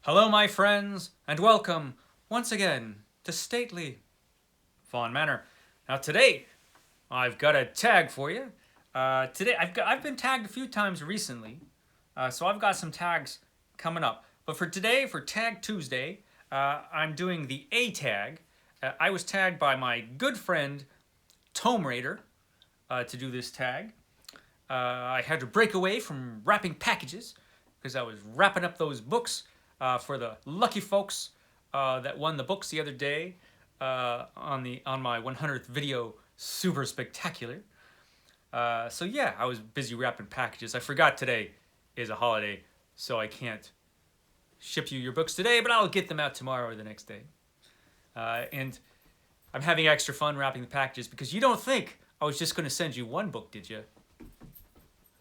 Hello, my friends, and welcome once again to Stately Fawn Manor. Now, today I've got a tag for you. Today I've been tagged a few times recently, so I've got some tags coming up. But for today, for Tag Tuesday, I'm doing the A tag. I was tagged by my good friend Tome to do this tag. I had to break away from wrapping packages because I was wrapping up those books for the lucky folks that won the books the other day on my 100th video super spectacular. So yeah, I was busy wrapping packages. I forgot today is a holiday, so I can't ship you your books today, but I'll get them out tomorrow or the next day. And I'm having extra fun wrapping the packages because you don't think I was just going to send you one book, did you?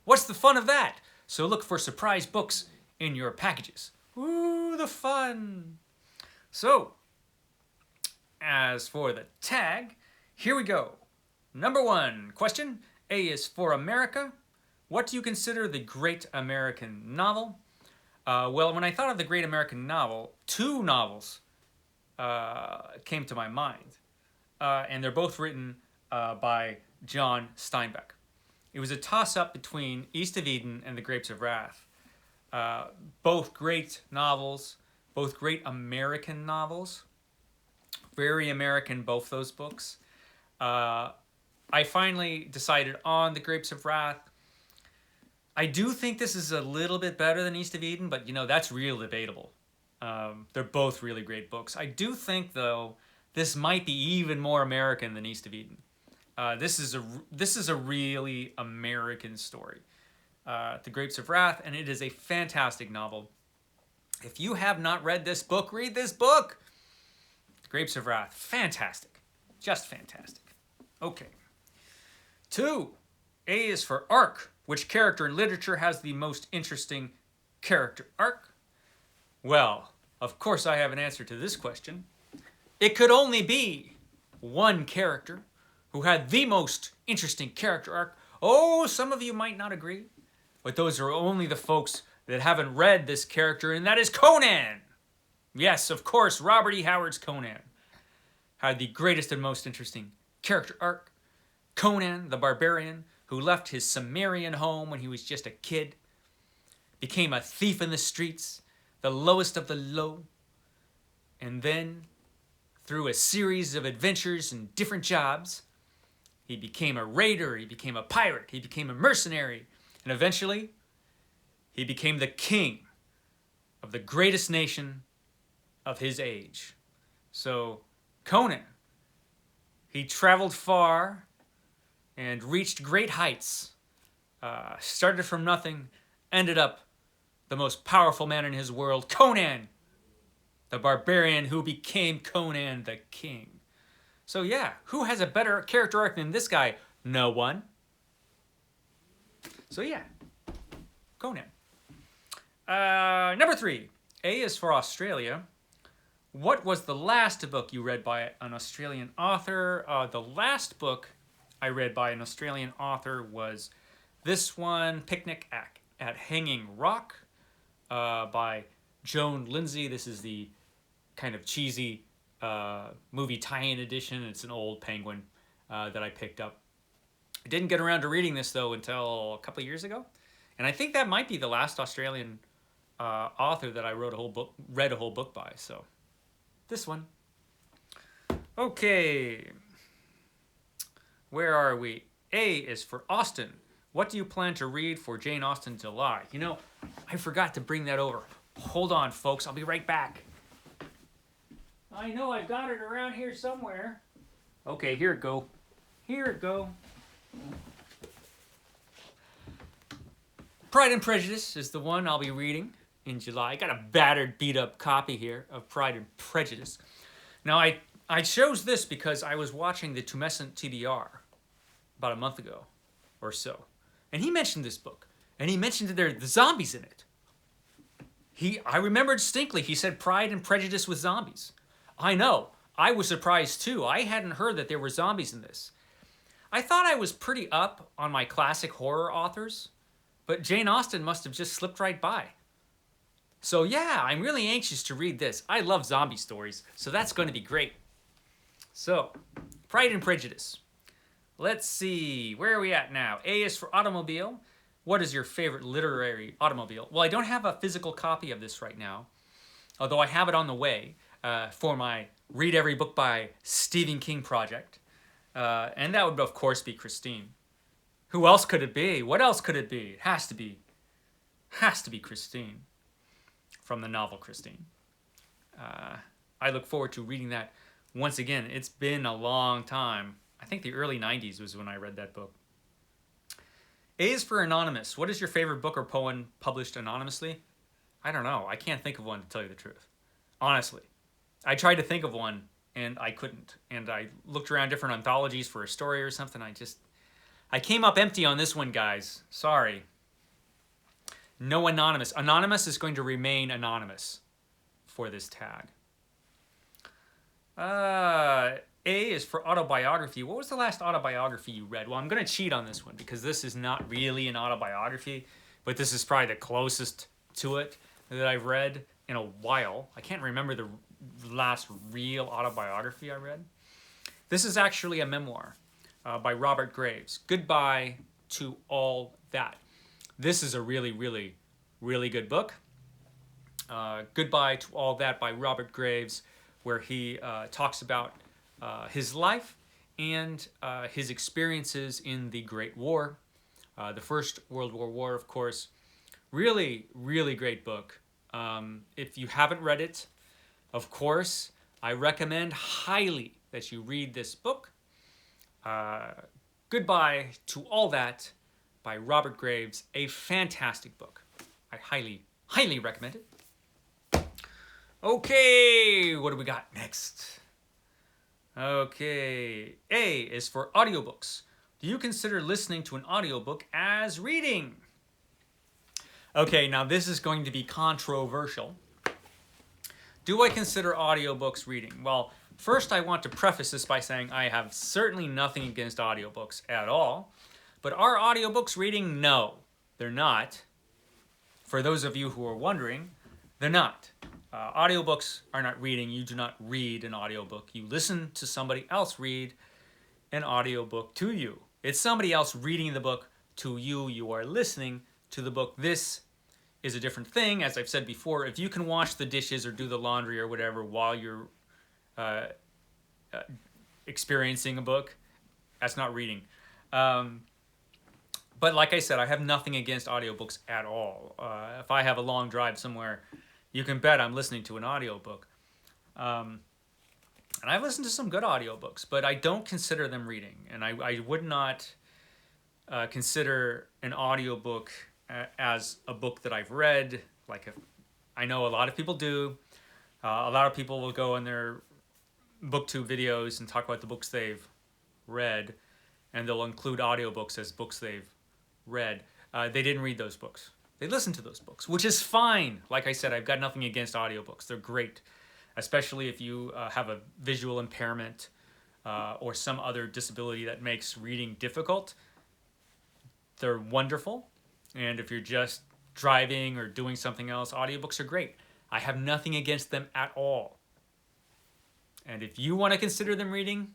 What's the fun of that? So look for surprise books in your packages. Ooh, the fun! So, as for the tag, here we go. Number 1 question. A is for America. What do you consider the great American novel? Well, when I thought of the great American novel, 2 novels came to my mind. And they're both written by John Steinbeck. It was a toss-up between East of Eden and The Grapes of Wrath. Both great novels, both great American novels. Very American, both those books. I finally decided on The Grapes of Wrath. I do think this is a little bit better than East of Eden, but you know, that's real debatable. They're both really great books. I do think, though, this might be even more American than East of Eden. This is a really American story, The Grapes of Wrath, and it is a fantastic novel. If you have not read this book, read this book. The Grapes of Wrath, fantastic, just fantastic. Okay. 2, A is for arc. Which character in literature has the most interesting character arc? Well, of course I have an answer to this question. It could only be one character who had the most interesting character arc. Oh, some of you might not agree, but those are only the folks that haven't read this character, and that is Conan. Yes, of course, Robert E. Howard's Conan had the greatest and most interesting character arc. Conan, the barbarian, who left his Sumerian home when he was just a kid, became a thief in the streets, the lowest of the low, and then, through a series of adventures and different jobs, he became a raider, he became a pirate, he became a mercenary, and eventually, he became the king of the greatest nation of his age. So, Conan, he traveled far and reached great heights, started from nothing, ended up the most powerful man in his world, Conan, the barbarian who became Conan the king. So yeah, who has a better character arc than this guy? No one. So yeah, Conan. Number 3, A is for Australia. What was the last book you read by an Australian author? The last book I read by an Australian author was this one, Picnic at Hanging Rock, by Joan Lindsay. This is the kind of cheesy movie tie-in edition. It's an old Penguin that I picked up. I didn't get around to reading this, though, until a couple of years ago. And I think that might be the last Australian author that I read a whole book by. So, this one. Okay. Where are we? A is for Austen. What do you plan to read for Jane Austen July? You know, I forgot to bring that over. Hold on, folks. I'll be right back. I know I've got it around here somewhere. Okay, here it go. Here it go. Pride and Prejudice is the one I'll be reading in July. I got a battered, beat-up copy here of Pride and Prejudice. Now, I chose this because I was watching the Tumescent TBR about a month ago or so. And he mentioned this book. And he mentioned that there are the zombies in it. I remember distinctly, he said Pride and Prejudice with zombies. I know. I was surprised too. I hadn't heard that there were zombies in this. I thought I was pretty up on my classic horror authors, but Jane Austen must have just slipped right by. So yeah, I'm really anxious to read this. I love zombie stories, so that's going to be great. So, Pride and Prejudice. Let's see, where are we at now? A is for automobile. What is your favorite literary automobile? Well, I don't have a physical copy of this right now, although I have it on the way for my Read Every Book by Stephen King project. And that would, of course, be Christine. Who else could it be? What else could it be? It has to be Christine from the novel Christine. I look forward to reading that once again. It's been a long time. I think the early 90s was when I read that book. A is for anonymous. What is your favorite book or poem published anonymously? I don't know. I can't think of one, to tell you the truth. Honestly. I tried to think of one and I couldn't. And I looked around different anthologies for a story or something. I came up empty on this one, guys. Sorry. No anonymous. Anonymous is going to remain anonymous for this tag. A is for autobiography. What was the last autobiography you read? Well, I'm going to cheat on this one because this is not really an autobiography, but this is probably the closest to it that I've read in a while. I can't remember the last real autobiography I read. This is actually a memoir by Robert Graves. Goodbye to All That. This is a really, really, really good book. Goodbye to All That by Robert Graves, where he talks about his life and his experiences in the Great War, the First World War, of course. Really, really great book. If you haven't read it, of course, I recommend highly that you read this book. Goodbye to All That by Robert Graves, a fantastic book. I highly, highly recommend it. Okay, what do we got next? Okay, A is for audiobooks. Do you consider listening to an audiobook as reading? Okay, now this is going to be controversial. Do I consider audiobooks reading? Well, first I want to preface this by saying I have certainly nothing against audiobooks at all. But are audiobooks reading? No, they're not. For those of you who are wondering, they're not. Audiobooks are not reading. You do not read an audiobook. You listen to somebody else read an audiobook to you. It's somebody else reading the book to you. You are listening to the book. This is a different thing. As I've said before, if you can wash the dishes or do the laundry or whatever while you're experiencing a book, that's not reading. But like I said, I have nothing against audiobooks at all. If I have a long drive somewhere, you can bet I'm listening to an audiobook. And I've listened to some good audiobooks, but I don't consider them reading. And I would not consider an audiobook as a book that I've read. I know a lot of people do. A lot of people will go on their booktube videos and talk about the books they've read, and they'll include audiobooks as books they've read. They didn't read those books. They listened to those books, which is fine. Like I said, I've got nothing against audiobooks. They're great, especially if you have a visual impairment or some other disability that makes reading difficult. They're wonderful. And if you're just driving or doing something else, audiobooks are great. I have nothing against them at all. And if you want to consider them reading,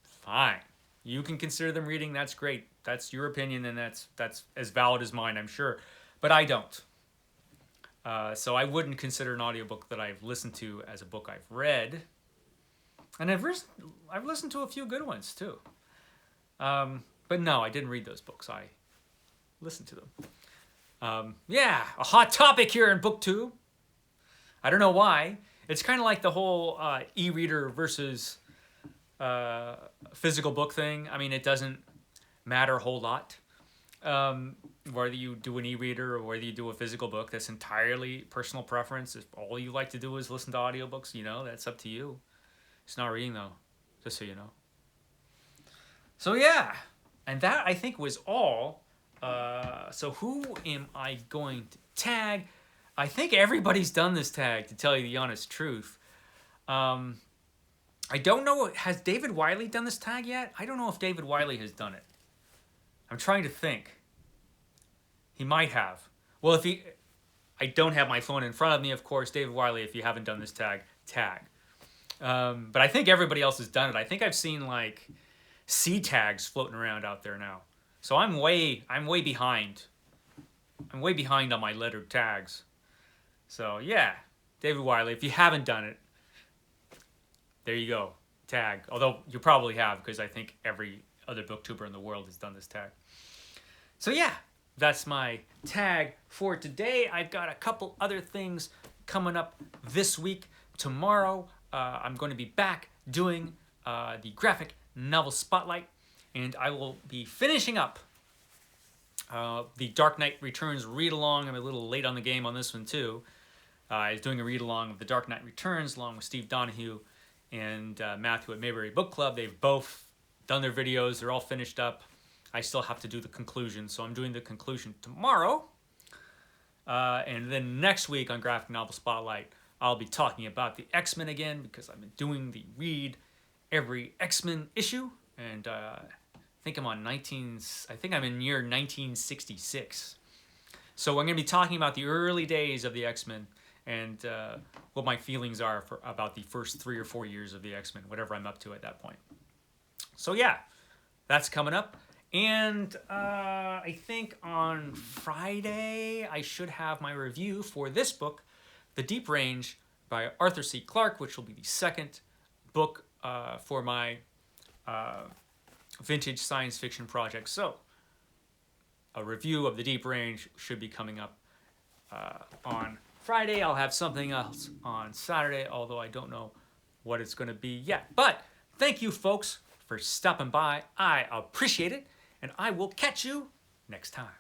fine. You can consider them reading, that's great. That's your opinion, and that's as valid as mine, I'm sure. But I don't. So I wouldn't consider an audiobook that I've listened to as a book I've read. And I've listened to a few good ones, too. But no, I didn't read those books. I listened to them. Yeah, a hot topic here in BookTube. I don't know why. It's kind of like the whole e-reader versus physical book thing. I mean, it doesn't matter a whole lot. Whether you do an e-reader or whether you do a physical book, that's entirely personal preference. If all you like to do is listen to audiobooks, that's up to you. It's not reading, though, just so you know. So yeah, and that I think was all. So who am I going to tag? I think everybody's done this tag, to tell you the honest truth. I don't know, has David Wiley done this tag yet? I don't know if David Wiley has done it. I'm trying to think. He might have. Well, I don't have my phone in front of me, of course. David Wiley, if you haven't done this tag, tag. But I think everybody else has done it. I think I've seen like C tags floating around out there now. So I'm way behind. I'm way behind on my lettered tags. So yeah, David Wiley, if you haven't done it, there you go, tag. Although you probably have, because I think every other booktuber in the world has done this tag. So yeah, that's my tag for today. I've got a couple other things coming up this week. Tomorrow, I'm going to be back doing the graphic novel spotlight, and I will be finishing up the Dark Knight Returns read-along. I'm a little late on the game on this one too. I was doing a read-along of the Dark Knight Returns along with Steve Donahue and Matthew at Mayberry Book Club. They've both done their videos. They're all finished up. I still have to do the conclusion, so I'm doing the conclusion tomorrow. And then next week on Graphic Novel Spotlight, I'll be talking about the X-Men again, because I've been doing the read every X-Men issue, and I think I'm in year 1966. So I'm going to be talking about the early days of the X-Men and what my feelings are about the first 3 or 4 years of the X-Men, whatever I'm up to at that point. So yeah, that's coming up. And I think on Friday, I should have my review for this book, The Deep Range by Arthur C. Clarke, which will be the second book for my vintage science fiction project. So a review of The Deep Range should be coming up on Friday. I'll have something else on Saturday, although I don't know what it's going to be yet. But thank you, folks, for stopping by. I appreciate it. And I will catch you next time.